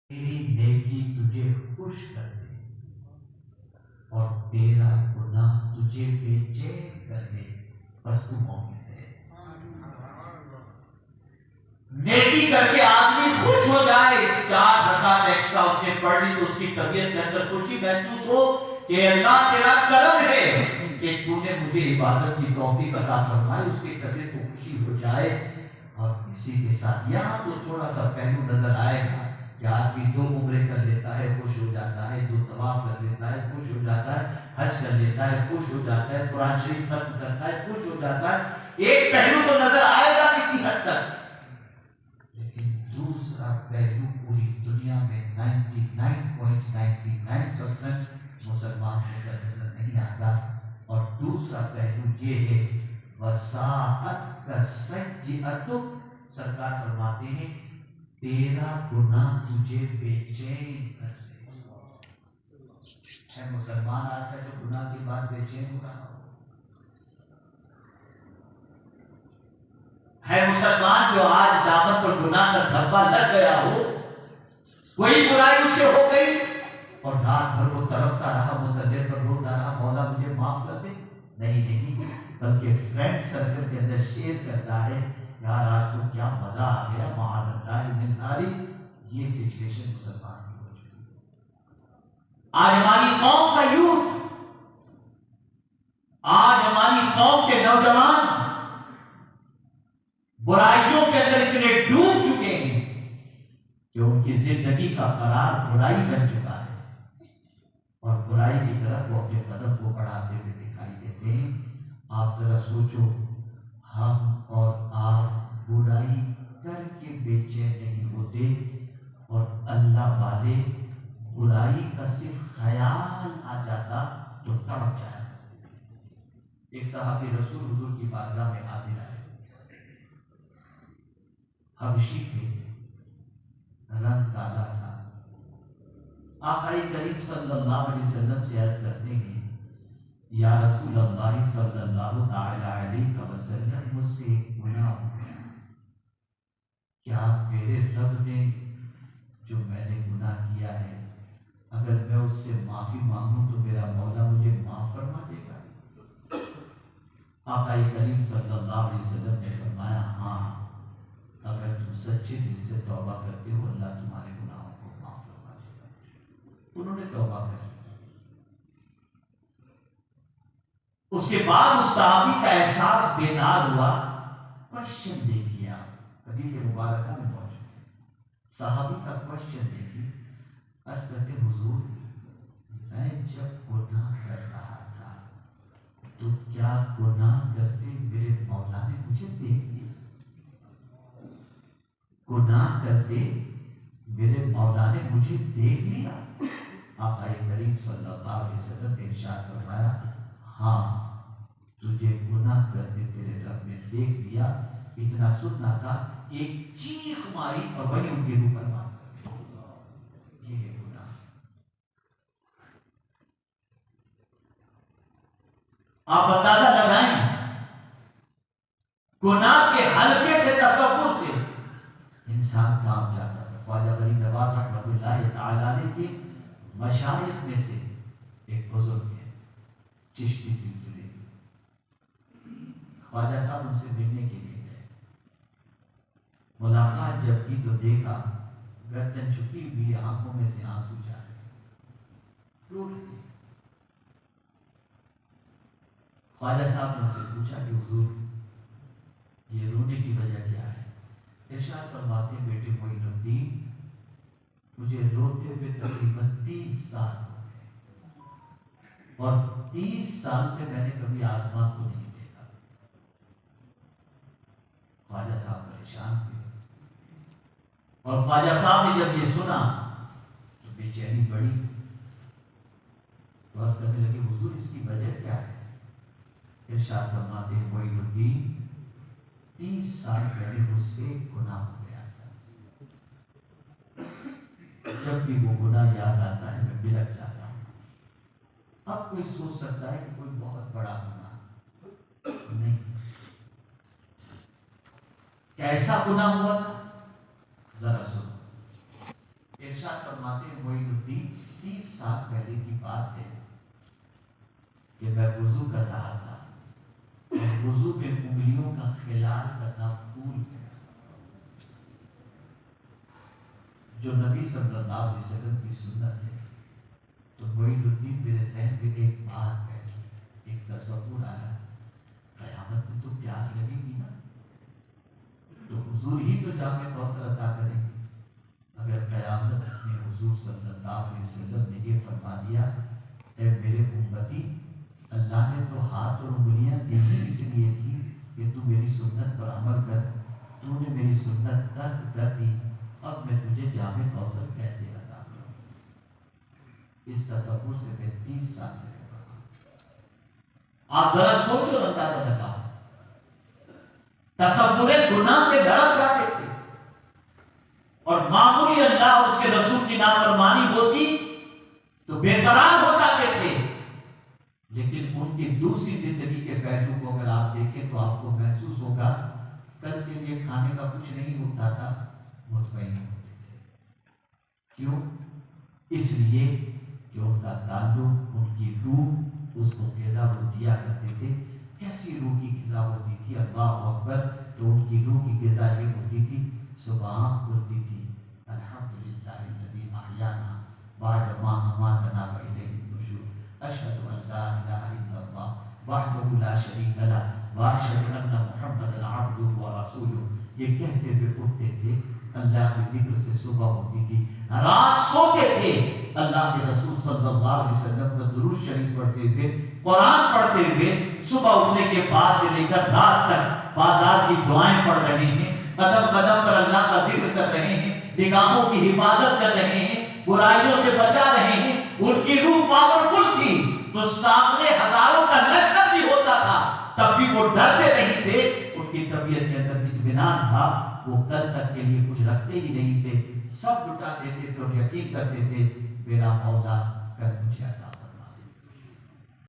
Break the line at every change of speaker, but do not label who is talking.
تیری نیکی تجھے خوش کر دے اور تیرا گناہ تجھے بے چین کر دے، بس تو مومن ہے۔ نیکی کر کے آدمی خوش ہو جائے، 4 رکعت ایکسٹرا اس نے پڑھ لی تو اس کی طبیعت کے اندر خوشی محسوس ہو کہ اللہ تیرا کرم ہے کہ تو نے مجھے عبادت کی توفیق عطا فرمائی، اس کی طبیعت کو خوشی ہو جائے۔ اور اسی کے ساتھ یہاں تو تھوڑا سا پہلو نظر آئے گا کہ آدمی 2 عمرے کر لیتا ہے خوش ہو جاتا ہے، 2 طواف کر لیتا ہے خوش ہو جاتا ہے، حج کر لیتا ہے خوش ہو جاتا ہے، قرآن شریف ختم کرتا ہے خوش ہو جاتا ہے۔ ایک پہلو تو نظر آئے گا کسی حد تک، لیکن دوسرا پہلو پوری دنیا میں 99.99% مسلمان کو نظر نہیں آتا۔ اور دوسرا پہلو یہ ہے وساعت کا سیئۃ، سرکار فرماتے ہیں تیرا گناہ تجھے بے چین کر دے۔ ہے مسلمان آج کا جو گناہ کی بات بے چین ہو رہا ہو، ہے مسلمان جو آج دامن پر گناہ کا دھبا لگ گیا ہو، کوئی برائی اس سے ہو گئی اور رات بھر وہ تڑپتا رہا، مسلح پر روتا رہا مولا مجھے معاف کر دے؟ نہیں، بلکہ فرینڈ سرکل کے اندر شیئر کرتا ہے یار آج تو کیا مزہ آ گیا، معاذ اللہ من ذالک۔ یہ سچویشن مسلمان کی ہو چکی ہے۔ آج ہماری قوم کا یوتھ، آج ہماری قوم کے نوجوان برائیوں کے اندر اتنے ڈوب چکے ہیں کہ ان کی زندگی کا قرار برائی بن چکا ہے، اور برائی کی طرف وہ اپنے قدم کو بڑھاتے ہوئے دکھائی دیتے ہیں۔ آپ ذرا سوچو، ہم اور آپ برائی کر کے بے چین نہیں ہوتے، اور اللہ والے برائی کا صرف خیال آ جاتا تو تڑپ جائے۔ ایک صحابی رسول حضور کی بارگاہ میں حاضر آئے، حبشی تھے، رنگ کالا تھا۔ آقا کریم صلی اللہ علیہ وسلم سے عرض کرتے ہیں یا رسول اللہ صلی اللہ تعالی علیہ وسلم، مجھ سے ایک گناہ ہو گیا، کیا میرے رب نے جو میں نے گناہ کیا ہے اگر میں اس سے معافی مانگوں تو میرا مولا مجھے معاف فرما دے گا؟ آقا کریم صلی اللہ علیہ وسلم نے فرمایا ہاں، اگر تم سچے دل سے توبہ کرتے ہو اللہ تمہارے گناہوں کو معاف فرما دے گا۔ انہوں نے توبہ کر لی۔ اس کے بعد اس صحابی کا احساس بیدار ہوا، کوشچن دیکھیے آپ، حدیث مبارکہ میں موجود ہے، صحابی کا کوشچن دیکھیے، عرض کرتے حضور میں جب گناہ کر رہا تھا تو کیا گناہ کرتے میرے مولا نے مجھے دیکھ لیا؟ گناہ کرتے میرے مولا نے مجھے دیکھ لیا؟ آقا کریم صلی اللہ علیہ وسلم نے ارشاد فرمایا ہاں، تجھے گناہ کرتے تیرے رب نے دیکھ لیا۔ اتنا سننا تھا کہ ایک چیخ ماری اور وہی ان کے روح پر باز کر دیا۔ یہ ہے گناہ۔ آپ اندازہ لگائیں، گناہ کے ہلکے سے تصور سے انسان کام جاتا تھا۔ خواجہ غریب نواز رحمۃ اللہ تعالی علیہ کے مشائخ میں سے ایک بزرگ ہے، چشتی سلسلے، خواجہ صاحب ان سے ملنے کے لیے گئے۔ ملاقات جب کی تو دیکھا گردن جھکی ہوئی، آنکھوں میں سے آنسو جا رہے، رو رہے تھے۔ خواجہ صاحب نے ان سے پوچھا کہ حضور یہ رونے کی وجہ کیا ہے؟ ارشاد فرماتے ہیں بیٹے معین الدین، مجھے روتے ہوئے تقریباً 30 سال ہو گئے، اور 30 سال سے میں نے کبھی آسمان کو نہیں دیکھا۔ خواجہ صاحب پریشان ہوئے، اور خواجہ صاحب نے جب یہ سنا تو بے چینی بڑھی، تو عرض کرنے لگے حضور اس کی وجہ کیا ہے؟ ارشاد فرماتے ہیں معین الدین 30 سال پہلے مجھ سے ایک گناہ ہو گیا تھا، جب بھی وہ گناہ یاد آتا ہے میں بلک جاتا ہوں۔ اب کوئی سوچ سکتا ہے کہ کوئی بہت بڑا گناہ نہیں، کیسا گناہ ہوا تھا ذرا سنو۔ ایک ارشاد فرماتے ہیں معین الدین 30 سال پہلے کی بات ہے کہ میں وضو کر رہا تھا اور وضو میں انگلیوں کا خلال کرنا بھول گیا، جو نبی صلی اللہ علیہ وسلم کی سنت ہے۔ تو معین الدین میرے ذہن میں ایک بات بیٹھی، ایک تصور آیا، قیامت میں تو پیاس لگے گی نا، تو حضور ہی تو جام کوثر عطا کریں گے۔ اگر قیامت میں حضور صلی اللہ علیہ وسلم نے یہ فرما دیا، اے میرے امتی، اللہ نے تو ہاتھ اور انگلیاں دی ہی اس لیے تھی کہ تو میری سنت پر عمل کر، تو نے میری سنت ترک کر دی، اب میں تجھے جام کوثر کیسے عطا کروں؟ اس تصور سے میں 30 سال سے کر رہا ہوں۔ آپ ذرا سوچو، اندازہ لگاؤ، تصور گناہ سے ڈر جاتے تھے، اور معمولی اللہ اور اس کے رسول کی نافرمانی ہوتی تو بے قرار ہو جاتے تھے۔ لیکن ان کی دوسری زندگی کے پہلو کو اگر آپ دیکھیں تو آپ کو محسوس ہوگا کل کے لیے کھانے کا کچھ نہیں ہوتا تھا، مطمئن ہوتے تھے۔ کیوں؟ اس لیے کہ ان کا تعلق، ان کی روح اس کو غذا وہ دیا کرتے تھے۔ کیسی روح کی غذا ہوتی تھی؟ اللہ اکبر! تو ان کی روح کی غذا یہ ہوتی تھی، صبح کھلتی تھی، الحمدللہ الذی احیانا بعد ما اماتنا والیہ النشور، اشہد ان لا الہ الا اللہ وحدہ لا شریک لہ واشہد ان محمدا عبدہ ورسولہ۔ یہ کہتے ہوئے اٹھتے تھے، اللہ کے ذکر سے صبح ہوتی تھی، رات سوتے تھے، اللہ کے رسول صلی اللہ علیہ وسلم کا درود شریف پڑھتے ہوئے، قرآن پڑھتے ہوئے، صبح اٹھنے کے بعد سے لے کر رات تک بازار کی دعائیں پڑھ رہے ہیں، قدم قدم پر اللہ کا ذکر کر رہے ہیں، نگاہوں کی حفاظت کر رہے ہیں، برائیوں سے بچا رہے ہیں۔ ان کی روح پاورفل تھی، تو سامنے ہزاروں کا لشکر بھی ہوتا تھا تب بھی وہ ڈرتے نہیں تھے۔ ان کی طبیعت کے اندر اطمینان تھا، وہ کل تک کے لیے کچھ رکھتے ہی نہیں تھے، سب لٹا دیتے تھے اور یقین کرتے تھے میرا مولا کل مجھے عطا